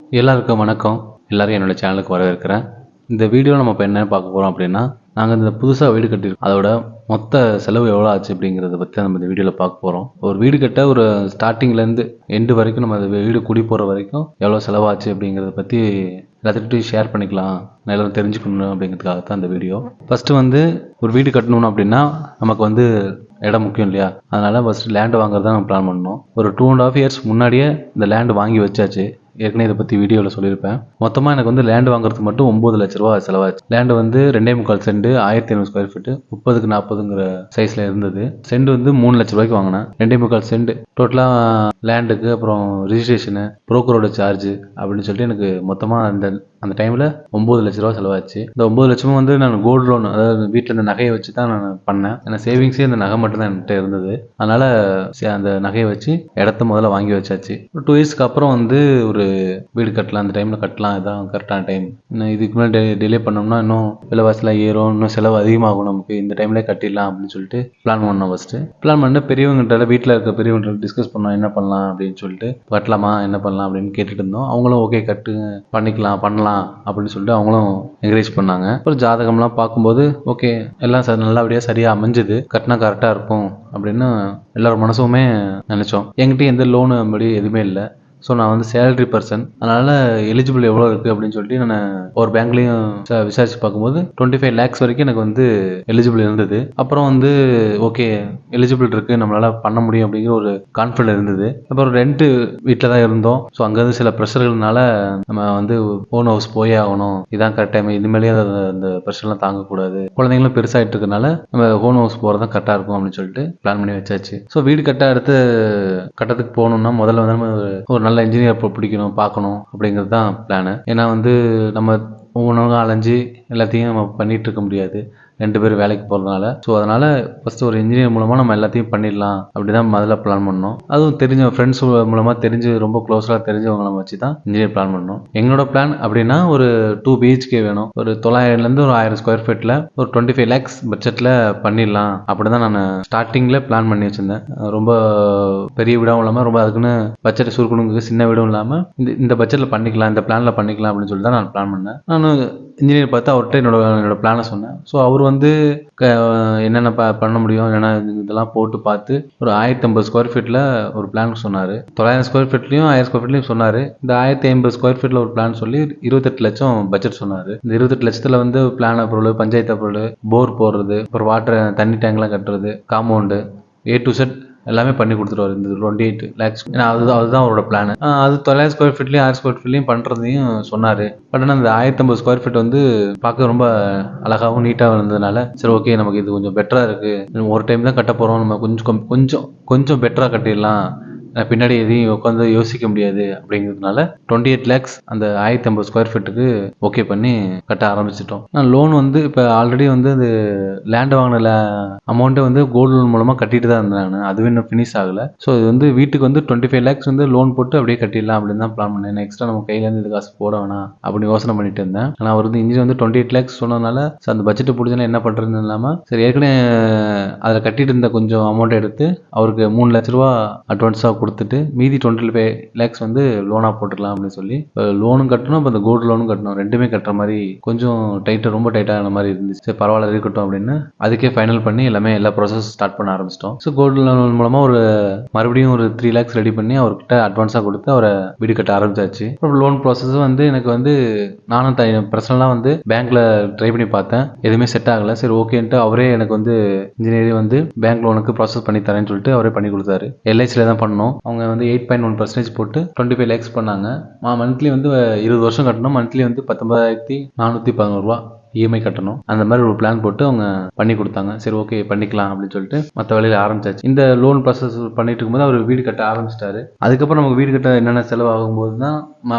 எல்லாருக்கும் வணக்கம். எல்லாரும் என்னோட சேனலுக்கு வரவேற்கிறேன். இந்த வீடியோவில் நம்ம இப்போ என்ன பார்க்க போகிறோம் அப்படின்னா, நாங்கள் இந்த புதுசாக வீடு கட்டியிருக்கோம். அதோட மொத்த செலவு எவ்வளோ ஆச்சு அப்படிங்கிறத பற்றி நம்ம இந்த வீடியோவில் பார்க்க போகிறோம். ஒரு வீடு கட்ட ஒரு ஸ்டார்டிங்லேருந்து எண்டு வரைக்கும் நம்ம அந்த வீடு குடி போகிற வரைக்கும் எவ்வளோ செலவாச்சு அப்படிங்கிறத பற்றி எல்லாத்துக்கிட்டையும் ஷேர் பண்ணிக்கலாம், எல்லோரும் தெரிஞ்சுக்கணும் அப்படிங்கிறதுக்காக தான் இந்த வீடியோ. ஃபஸ்ட்டு வந்து ஒரு வீடு கட்டணும் அப்படின்னா நமக்கு வந்து இடம் முக்கியம் இல்லையா? அதனால் ஃபஸ்ட்டு லேண்டு வாங்குறது தான் நம்ம பிளான் பண்ணோம். ஒரு 2.5 இயர்ஸ் முன்னாடியே இந்த லேண்டு வாங்கி வச்சாச்சு. ஏற்கனவே இதை பற்றி வீடியோவில் சொல்லியிருப்பேன். மொத்தமாக எனக்கு வந்து லேண்டு வாங்குறதுக்கு மட்டும் 9 லட்ச ரூபா செலவாச்சு. லேண்டு வந்து 2.25 சென்ட் 1500 ஸ்கொயர் ஃபீட்டு 30க்கு 40ங்கிற சைஸில் இருந்தது. சென்ட் வந்து 3 லட்ச ரூபாய்க்கு வாங்கினேன். 2.25 சென்ட் டோட்டலாக லேண்டுக்கு, அப்புறம் ரிஜிஸ்ட்ரேஷனு, புரோக்கரோட சார்ஜு அப்படின்னு சொல்லிட்டு எனக்கு மொத்தமாக அந்த டைமில் 9 லட்ச ரூபா செலவாச்சு. இந்த 9 லட்சமும் வந்து நான் கோல்டு லோன், அதாவது வீட்டில் இந்த நகையை வச்சு தான் நான் பண்ணேன். ஏன்னா சேவிங்ஸே இந்த நகை மட்டும் தான் என்கிட்ட இருந்தது. அதனால் அந்த நகையை வச்சு இடத்த முதல்ல வாங்கி வச்சாச்சு. ஒரு 2 இயர்ஸ்க்கு அப்புறம் வந்து ஒரு வீடு கட்டலாம், அந்த டைமில் கட்டலாம், இதுதான் கரெக்டான டைம். இன்னும் இதுக்கு மேலே டிலே பண்ணோம்னா இன்னும் விலைவாசிலாம் ஏறும், இன்னும் செலவு அதிகமாகும், நமக்கு இந்த டைம்லேயே கட்டிடலாம் அப்படின்னு சொல்லிட்டு பிளான் பண்ணோம். ஃபஸ்ட்டு பிளான் பண்ண பெரியவங்ககிட்ட, வீட்டில் இருக்க பெரியவங்ககிட்ட டிஸ்கஸ் பண்ணோம், என்ன பண்ணலாம் அப்படின்னு சொல்லிட்டு. கட்டலாமா, என்ன பண்ணலாம் அப்படின்னு கேட்டுட்டு இருந்தோம். அவங்களும் ஓகே கட்டு பண்ணலாம் அப்படின்னு சொல்லிட்டு அவங்களும் என்கரேஜ் பண்ணாங்க. அப்புறம் ஜாதகம்லாம் பார்க்கும்போது ஓகே எல்லாம் நல்லபடியாக சரியாக அமைஞ்சது, கட்டினா கரெக்டாக இருக்கும் அப்படின்னு எல்லாரும் மனசுமே நினச்சோம். என்கிட்ட எந்த லோனு அப்படி எதுவுமே இல்லை. ஸோ நான் வந்து சேலரி பர்சன், அதனால் எலிஜிபிள் எவ்வளோ இருக்குது அப்படின்னு சொல்லிட்டு நான் ஒரு பேங்க்லேயும் விசாரித்து பார்க்கும்போது 25 லேக்ஸ் வரைக்கும் எனக்கு வந்து எலிஜிபிள் இருந்தது. அப்புறம் வந்து ஓகே எலிஜிபிள் இருக்குது, நம்மளால் பண்ண முடியும் அப்படிங்கிற ஒரு கான்ஃபிடன்ட் இருந்தது. அப்புறம் ரெண்ட்டு வீட்டில் தான் இருந்தோம். ஸோ அங்கேருந்து சில ப்ரெஷர்கள்னால நம்ம வந்து ஓன் ஹவுஸ் போயே ஆகணும், இதான் கரெக்ட் டைம், இனிமேலே அந்த ப்ரெஷர்லாம் தாங்கக்கூடாது, குழந்தைங்களும் பெருசாகிட்டு இருக்கனால நம்ம ஓன் ஹவுஸ் போகிறது தான் கரெக்டாக இருக்கும் அப்படின்னு சொல்லிட்டு பிளான் பண்ணி வச்சாச்சு. ஸோ வீடு அடுத்த கட்டத்துக்கு போகணுன்னா முதல்ல வந்து நம்ம ஒரு நல்ல இன்ஜினியர் பிடிக்கணும், பார்க்கணும் அப்படிங்கிறது தான் பிளானு. ஏன்னா வந்து நம்ம ஒவ்வொன்றும் அலைஞ்சு எல்லாத்தையும் நம்ம பண்ணிகிட்டு இருக்க முடியாது, 2 பேர் வேலைக்கு போகிறதுனால. ஸோ அதனால் ஃபஸ்ட்டு ஒரு இன்ஜினியர் மூலமாக நம்ம எல்லாத்தையும் பண்ணிடலாம் அப்படி தான் முதல்ல பிளான் பண்ணோம். அதுவும் தெரிஞ்ச ஃப்ரெண்ட்ஸ் மூலமாக தெரிஞ்சு ரொம்ப க்ளோஸாக தெரிஞ்சவங்களை வச்சு தான் இன்ஜினியர் பிளான் பண்ணோம். எங்களோட பிளான் அப்படின்னா ஒரு 2 BHK வேணும், ஒரு 900லேருந்து ஒரு 1000 ஸ்கொயர் ஃபீட்டில் ஒரு 25 லேக்ஸ் பட்ஜெட்டில் பண்ணிடலாம் அப்படி தான் நான் ஸ்டார்டிங்கில் பிளான் பண்ணி வச்சுருந்தேன். ரொம்ப பெரிய வீடாகவும் இல்லாமல் ரொம்ப அதுக்குன்னு பட்ஜெட் சுருக்கணுங்க சின்ன வீடும் இல்லாமல் இந்த பட்ஜெட்டில் பண்ணிக்கலாம், இந்த பிளானில் பண்ணிக்கலாம் அப்படின்னு சொல்லி தான் நான் பிளான் பண்ணேன். நான் இன்ஜினியர் பார்த்து அவர்கிட்ட என்னோட பிளானை சொன்னேன். ஸோ அவர் வந்து என்னென்ன பண்ண முடியும், ஏன்னா இதெல்லாம் போட்டு பார்த்து ஒரு 1050 ஸ்கொயர் ஃபீட்டில் ஒரு பிளான் சொன்னார். 900 ஸ்கொயர் ஃபீட்லையும் 1000 ஸ்கொயர் ஃபீட்லையும் சொன்னார். இந்த 1050 ஸ்கொயர் ஃபீட்டில் ஒரு பிளான் சொல்லி 28 லட்சம் பட்ஜெட் சொன்னார். இந்த 28 லட்சத்தில் வந்து பிளான் அப்ரூவல், பஞ்சாயத்து அப்ரூவல், போர் போடுறது, அப்புறம் தண்ணி டேங்க்லாம் கட்டுறது, காம்பவுண்டு, A to Z எல்லாமே பண்ணி கொடுத்துருவாரு இந்த 28 லேக்ஸ். ஏன்னா அதுதான் அவரோட பிளான். அது 900 ஸ்கொயர் ஃபீட்லையும் 1000 ஸ்கொயர் ஃபீட்லையும் பண்ணுறதையும் சொன்னார். பட் ஆனால் அந்த 1050 ஸ்கொயர் ஃபீட் வந்து பார்க்க ரொம்ப அழகாகவும் நீட்டாகவும் இருந்ததுனால சரி ஓகே நமக்கு இது கொஞ்சம் பெட்டராக இருக்குது, ஒரு டைம் தான் கட்ட போகிறோம், நம்ம கொஞ்சம் பெட்டராக கட்டிடலாம், பின்னாடி எதையும் உட்காந்து யோசிக்க முடியாது அப்படிங்கிறதுனால 28 லேக்ஸ் அந்த 1050 ஸ்கொயர் ஃபீட்டுக்கு ஓகே பண்ணி கட்ட ஆரம்பிச்சிட்டோம். நான் லோன் வந்து இப்போ ஆல்ரெடி வந்து அது லேண்டு வாங்கின அமௌண்ட்டை வந்து கோல்டு லோன் மூலமாக கட்டிட்டு தான் இருந்தேன் நான், அதுவே இன்னும் ஃபினிஷ் ஆகலை. ஸோ இது வந்து வீட்டுக்கு வந்து 25 லேக்ஸ் வந்து லோன் போட்டு அப்படியே கட்டிடலாம் அப்படின்னு தான் பிளான் பண்ணேன். எக்ஸ்ட்ரா நம்ம கையிலேருந்து இது காசு போட வேணாம் அப்படின்னு யோசனை பண்ணிட்டு இருந்தேன். ஆனால் அவர் வந்து இன்ஜினியர் வந்து 28 லேக்ஸ் சொன்னதுனால சரி அந்த பட்ஜெட்டு பிடிச்சனா என்ன பண்ணுறதுன்னு இல்லாமல் சரி ஏற்கனவே அதில் கட்டிட்டு இருந்த கொஞ்சம் அமௌண்ட்டை எடுத்து அவருக்கு 3 லட்ச ரூபா அட்வான்ஸாக கொடுத்துட்டு மீதி 25 லேக்ஸ் வந்து லோனாக போட்டுக்கலாம் அப்படின்னு சொல்லி லோனும் கட்டணும், இப்போ இந்த கோல்டு லோனும் கட்டணும், ரெண்டுமே கட்டுற மாதிரி கொஞ்சம் ரொம்ப டைட்டான மாதிரி இருந்துச்சு. சரி பரவாயில்ல இருக்கட்டும் அப்படின்னு அதுக்கே ஃபைனல் பண்ணி எல்லா ப்ராசஸ் ஸ்டார்ட் பண்ண ஆரம்பிச்சிட்டோம். ஸோ கோல்டு லோன் மூலமாக மறுபடியும் ஒரு 3 லேக்ஸ் ரெடி பண்ணி அவர்கிட்ட அட்வான்ஸாக கொடுத்து அவரை வீடு கட்ட ஆரம்பிச்சாச்சு. அப்புறம் லோன் ப்ராசஸ் வந்து எனக்கு வந்து நானும் பர்சனலாக வந்து பேங்க்கில் ட்ரை பண்ணி பார்த்தேன், எதுவுமே செட் ஆகலை. சரி ஓகேன்ட்டு அவரே எனக்கு வந்து இன்ஜினியரிங் வந்து பேங்க் லோனுக்கு ப்ராசஸ் பண்ணி தரேன்னு சொல்லிட்டு அவரே பண்ணி கொடுத்தாரு. LICயில் தான் பண்ணோம். அவங்க வந்து 8.1% போட்டு 25 லேக்ஸ் பண்ணாங்க. மந்த்லி வந்து 20 வருஷம் கட்டணும். மந்த்லி வந்து 19,411 ரூபா EMI கட்டணும். அந்த மாதிரி ஒரு பிளான் போட்டு அவங்க பண்ணி கொடுத்தாங்க. சரி ஓகே பண்ணிக்கலாம் அப்படின்னு சொல்லிட்டு மற்ற வேலையில் ஆரம்பிச்சாச்சு. இந்த லோன் ப்ராசஸ் பண்ணிட்டு இருக்கும்போது அவர் வீடு கட்ட ஆரம்பிச்சிட்டாரு. அதுக்கப்புறம் நமக்கு வீடு கட்ட என்னென்ன செலவு ஆகும்போது தான்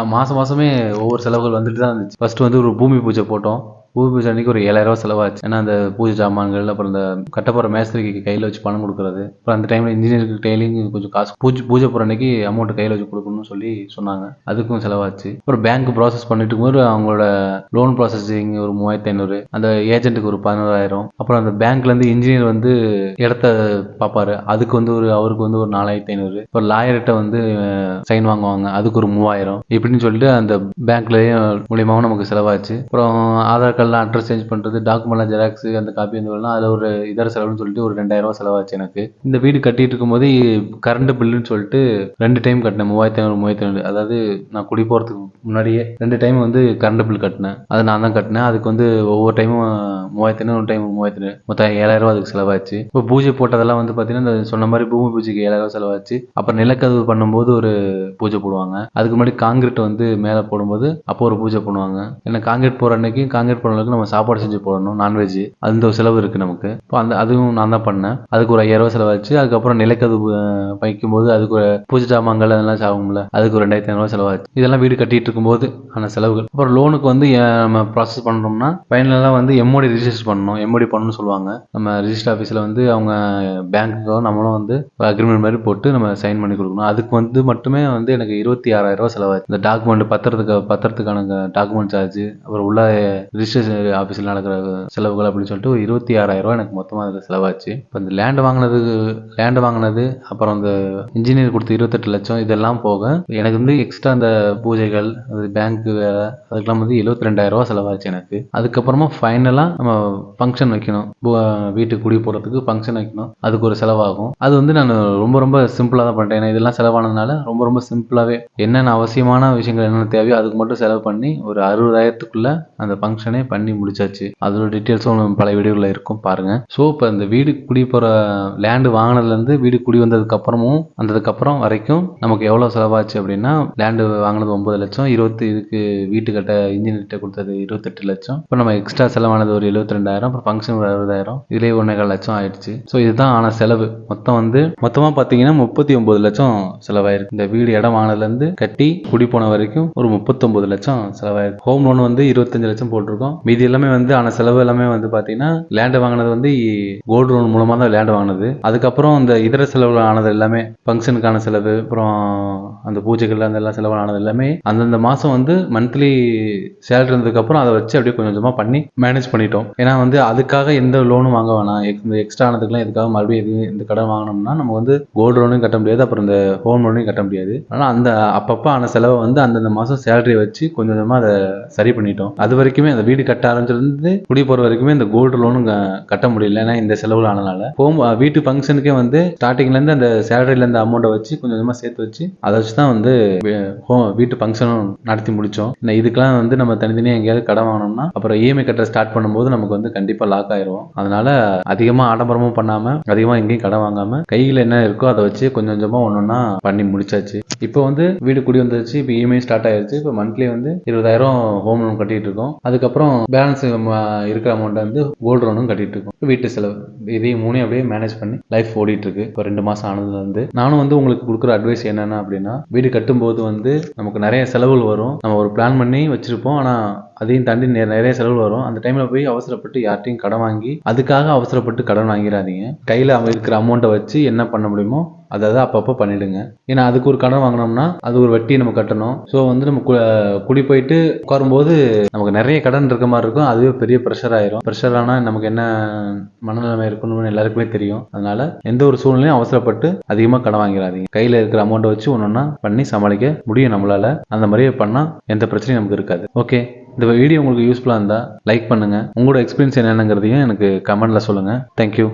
மாதமே ஒவ்வொரு செலவுகள் வந்துட்டு தான் இருந்துச்சு. ஃபர்ஸ்ட் வந்து ஒரு பூமி பூஜை போட்டோம். பூமி பூஜை அன்னைக்கு ஒரு 7,000 ரூபா செலவாச்சு. ஏன்னா அந்த பூஜை சாமான்கள், அப்புறம் இந்த கட்டப்போற மேஸ்திரிக்கு கையில வச்சு பணம் கொடுக்கறது, அப்புறம் அந்த டைம்ல இன்ஜினியருக்கு டெய்லிங் கொஞ்சம் காசு பூஜை போற அன்னைக்கு அமௌண்ட் கையில வச்சு கொடுக்கணும்னு சொல்லி சொன்னாங்க. அதுக்கும் செலவாச்சு. அப்புறம் பேங்க் ப்ராசஸ் பண்ணிட்டு இருக்கும்போது அவங்களோட லோன் ப்ராசஸிங் ஒரு 3,500, அந்த ஏஜென்ட்டுக்கு ஒரு 11,000, அப்புறம் அந்த பேங்க்ல இருந்து இன்ஜினியர் வந்து இடத்த பார்ப்பாரு, அதுக்கு வந்து அவருக்கு வந்து ஒரு 4,500, அப்புறம் லாயர்கிட்ட வந்து சைன் வாங்குவாங்க, அதுக்கு ஒரு 3,000, இப்படின்னு சொல்லிட்டு அந்த பேங்க்லயும் மூலியமாவும் நமக்கு செலவாச்சு. அப்புறம் ஆதார் கார்டுலாம் அட்ரஸ் சேஞ்ச் பண்றது, டாக்குமெண்ட்லாம் ஜெராக்ஸ், அந்த காப்பி வந்து அதில் ஒரு இதர செலவுன்னு சொல்லிட்டு ஒரு 2,000 ரூபா செலவாச்சு எனக்கு. இந்த வீடு கட்டிட்டு இருக்கும்போது கரண்ட் பில்லுன்னு சொல்லிட்டு 2 டைம் கட்டினேன். 3,500 3,500, அதாவது நான் குடி போறதுக்கு முன்னாடியே 2 டைம் வந்து கரண்ட் பில் கட்டினேன். அது நான் தான் கட்டினேன். அதுக்கு வந்து ஒவ்வொரு டைமும் 3,500, ஒரு டைம் 3,500, மொத்தம் 7,000 ரூபா அதுக்கு செலவாச்சு. இப்போ பூஜை போட்டதெல்லாம் வந்து பார்த்தீங்கன்னா இந்த சொன்ன மாதிரி பூமி பூஜைக்கு 7,000 ரூபா செலவாச்சு. அப்புறம் நிலக்கதவு பண்ணும்போது ஒரு பூஜை போடுவாங்க. அதுக்கு முன்னாடி காங்கிரீட் வந்து மேலே போடும்போது அப்போ ஒரு பூஜை பண்ணுவாங்க. ஏன்னா காங்கிரீட் போற அன்னைக்கு காங்கிரீட் போடுறதுக்கு நம்ம சாப்பாடு செஞ்சு போடணும், நான்வெஜ், அந்த ஒரு செலவு இருக்கு நமக்கு. இப்போ அதுவும் நான் தான் பண்ணேன். அதுக்கு ஒரு 5,000 ரூபா செலவாச்சு. அதுக்கப்புறம் நிலக்கதவு வைக்கும்போது அதுக்கு ஒரு பூஜை சாமான்கள் அதெல்லாம் சாகும்ல, அதுக்கு ஒரு 2,500 ரூபா செலவாச்சு. இதெல்லாம் வீடு கட்டிட்டு இருக்கும்போது ஆன செலவுகள். அப்புறம் லோனுக்கு வந்து நம்ம ப்ராசஸ் பண்ணோம்னா ஃபைனலாக வந்து எம்ஓடி ரிஜிஸ்டர் பண்ணணும். எம்ஓடி பண்ணணும்னு சொல்லுவாங்க. நம்ம ரிஜிஸ்டர் ஆஃபீஸில் வந்து அவங்க பேங்க்குக்கோ நம்மளும் வந்து அக்ரிமெண்ட் மாதிரி போட்டு நம்ம சைன் பண்ணி கொடுக்கணும். அதுக்கு வந்து மட்டுமே வந்து எனக்கு 26,000 ரூபா செலவாச்சு. இந்த டாக்குமெண்ட் பத்திரத்துக்கான டாக்குமெண்ட் சார்ஜ், அப்புறம் உள்ள ரிஜிஸ்ட்ரேஷன் ஆஃபீஸில் நடக்கிற செலவுகள் அப்படின்னு சொல்லிட்டு ஒரு 26,000 ரூபா எனக்கு மொத்தமாக அதில் செலவாச்சு. இப்போ இந்த லேண்ட் வாங்கினது, அப்புறம் அந்த இன்ஜினியர் கொடுத்த 28 லட்சம், இதெல்லாம் போக எனக்கு வந்து எக்ஸ்ட்ரா அந்த பூஜைகள், அது பேங்க் வேலை, அதுக்கெல்லாம் வந்து 72,000 ரூபா செலவாச்சு எனக்கு. அதுக்கப்புறமா ஃபைனலாக நம்ம ஃபங்க்ஷன் வைக்கணும், வீட்டுக்கு குடி போகிறதுக்கு ஃபங்க்ஷன் வைக்கணும், அதுக்கு ஒரு செலவாகும். அது வந்து நான் ரொம்ப ரொம்ப சிம்பிளாக தான் பண்ணிட்டேன். ஏன்னா இதெல்லாம் செலவானதுனால ரொம்ப ரொம்ப சிம்பிளாகவே என்னென்ன அவசியமான விஷயங்கள் என்னென்ன தேவையோ அதுக்கு மட்டும் செலவு பண்ணி ஒரு 60,000க்குள்ள அந்த ஃபங்க்ஷனே பண்ணி முடிச்சாச்சு. அதோட டீட்டெயில்ஸும் பல வீடியோவில் இருக்கும், பாருங்க. ஸோ இப்போ இந்த வீடு குடி போகிற லேண்டு வாங்கினதுலேருந்து வீடு குடி வந்ததுக்கு அப்புறம் வரைக்கும் நமக்கு எவ்வளோ செலவாச்சு அப்படின்னா, லேண்டு வாங்கினது 9 லட்சம், இதுக்கு வீட்டு கட்ட இன்ஜினியர்கிட்ட கொடுத்தது 28 லட்சம், இப்போ நம்ம எக்ஸ்ட்ரா செலவானது ஒரு 72,000, அப்புறம் ஃபங்க்ஷன் ஒரு 60,000, இதுலேயே 1,4 லட்சம் ஆயிடுச்சு. ஸோ இதுதான் ஆன செலவு. மொத்தமாக பார்த்தீங்கன்னா 39 லட்சம் செலவாயிருக்கு. இந்த வீடு இடம் வாங்கினதுலேருந்து கட்டி குடி போன வரைக்கும் ஒரு 39 லட்சம் செலவாயிருக்கு. ஹோம் லோன் வந்து 25 லட்சம் போட்டிருக்கோம். மீதி எல்லாமே வந்து ஆன செலவு எல்லாமே வந்து பார்த்தீங்கன்னா லேண்டு வாங்கினது வந்து கோல்டு லோன் மூலமாக தான் லேண்டு வாங்கினது. அதுக்கப்புறம் இந்த இதர செலவு ஆனது எல்லாமே ஃபங்க்ஷனுக்கான செலவு, அப்புறம் அந்த பூஜைகள் அந்த எல்லாம் செலவு ஆனது எல்லாமே அந்தந்த மாதம் வந்து மந்த்லி சேலரி இருந்ததுக்கப்புறம் அதை வச்சு அப்படியே கொஞ்சம் கொஞ்சமாக பண்ணி மேனேஜ் பண்ணிட்டோம். ஏன்னா வந்து அதுக்காக எந்த லோனும் வாங்க வேணாம். இந்த எக்ஸ்ட்ரா ஆனதுக்குலாம் இதுக்காக மறுபடியும் இந்த கடன் வாங்கினோம்னா நம்ம வந்து கோல்டு லோனும் கட்ட முடியாது, அப்புறம் இந்த ஹோம் லோனையும் கட்ட முடியாது. ஆனால் அந்த அப்பப்போ ஆன செலவை வந்து அந்தந்த மாதம் சேலரியை வச்சு கொஞ்சம் கொஞ்சமாக அதை சரி பண்ணிட்டோம். அது வரைக்குமே அந்த வீடு கட்ட ஆரம்பிச்சிருந்து குடி போகிற வரைக்குமே இந்த கோல்டு லோனும் கட்ட முடியல, ஏன்னா இந்த செலவுகள் ஆனதுனால. வீட்டு ஃபங்க்ஷனுக்கே வந்து ஸ்டார்டிங்லேருந்து அந்த சேலரியிலேருந்து அமௌண்ட்டை வச்சு கொஞ்சம் கொஞ்சமாக சேர்த்து வச்சு அதை வச்சு தான் வந்து வீட்டு ஃபங்க்ஷனும் நடத்தி முடித்தோம். இதுக்கெல்லாம் வந்து நம்ம தனித்தனியாக எங்கேயாவது கடன் வாங்கினோம்னா அப்புறம் இஎம்ஐ கட்ட ஸ்டார்ட் பண்ணும்போது நமக்கு வந்து கண்டிப்பாக லாக் ஆயிரும். அதனால அதிகமாக ஆடம்பரமும் பண்ணாமல் அதிகமாக எங்கேயும் கடன் வாங்காமல் கையில் என்ன இருக்கோ அதை வச்சு கொஞ்சம் கொஞ்சமாக ஒன்றொன்னா பண்ணி முடிச்சாச்சு. இப்போ வந்து வீடு குடி வந்துருச்சு. இப்போ இஎம்ஐ ஸ்டார்ட் ஆயிருச்சு. இப்போ மந்த்லி வந்து 20,000 ஹோம் லோன் கட்டிட்டு இருக்கோம். அதுக்கப்புறம் பேலன்ஸ் இருக்கிற அமௌண்ட்டை வந்து கோல்டு லோனும் கட்டிட்டு இருக்கோம். வீட்டு செலவு இதையும் மூணையும் அப்படியே மேனேஜ் பண்ணி லைஃப் ஓடிட்டு இருக்கு. இப்போ 2 மாதம் ஆனதுல இருந்து நானும் வந்து உங்களுக்கு கொடுக்குற அட்வைஸ் என்னன்னா அப்படின்னா, வீடு கட்டும்போது வந்து நமக்கு நிறைய செலவுகள் வரும். நம்ம ஒரு பிளான் பண்ணி வச்சிருப்போம், ஆனால் அதையும் தாண்டி நிறைய செலவு வரும். அந்த டைம்ல போய் அவசரப்பட்டு யார்ட்டையும் கடன் வாங்கி அதுக்காக அவசரப்பட்டு கடன் வாங்கிடாதீங்க. கையில் இருக்கிற அமௌண்ட்டை வச்சு என்ன பண்ண முடியுமோ அதாவது அப்பப்போ பண்ணிடுங்க. ஏன்னா அதுக்கு ஒரு கடன் வாங்கினோம்னா அது ஒரு வட்டி நம்ம கட்டணும். ஸோ வந்து நம்ம குடி போயிட்டு உட்காரும்போது நமக்கு நிறைய கடன் இருக்க மாதிரி இருக்கும். அதுவே பெரிய ப்ரெஷர் ஆயிரும். ப்ரெஷர் ஆனால் நமக்கு என்ன மனநிலைமை இருக்கணும்னு எல்லாருக்குமே தெரியும். அதனால எந்த ஒரு சூழ்நிலையும் அவசரப்பட்டு அதிகமாக கடன் வாங்கிடாதீங்க. கையில் இருக்கிற அமௌண்ட்டை வச்சு ஒன்னொன்னா பண்ணி சமாளிக்க முடியும் நம்மளால. அந்த மாதிரியே பண்ணால் எந்த பிரச்சனையும் நமக்கு இருக்காது. ஓகே, இந்த வீடியோ உங்களுக்கு யூஸ்ஃபுல்லாக இருந்தால் லைக் பண்ணுங்கள். உங்களோட எக்ஸ்பீரியன்ஸ் என்னென்னங்கிறதையும் எனக்கு கமெண்ட்டில் சொல்லுங்கள். தேங்க்யூ.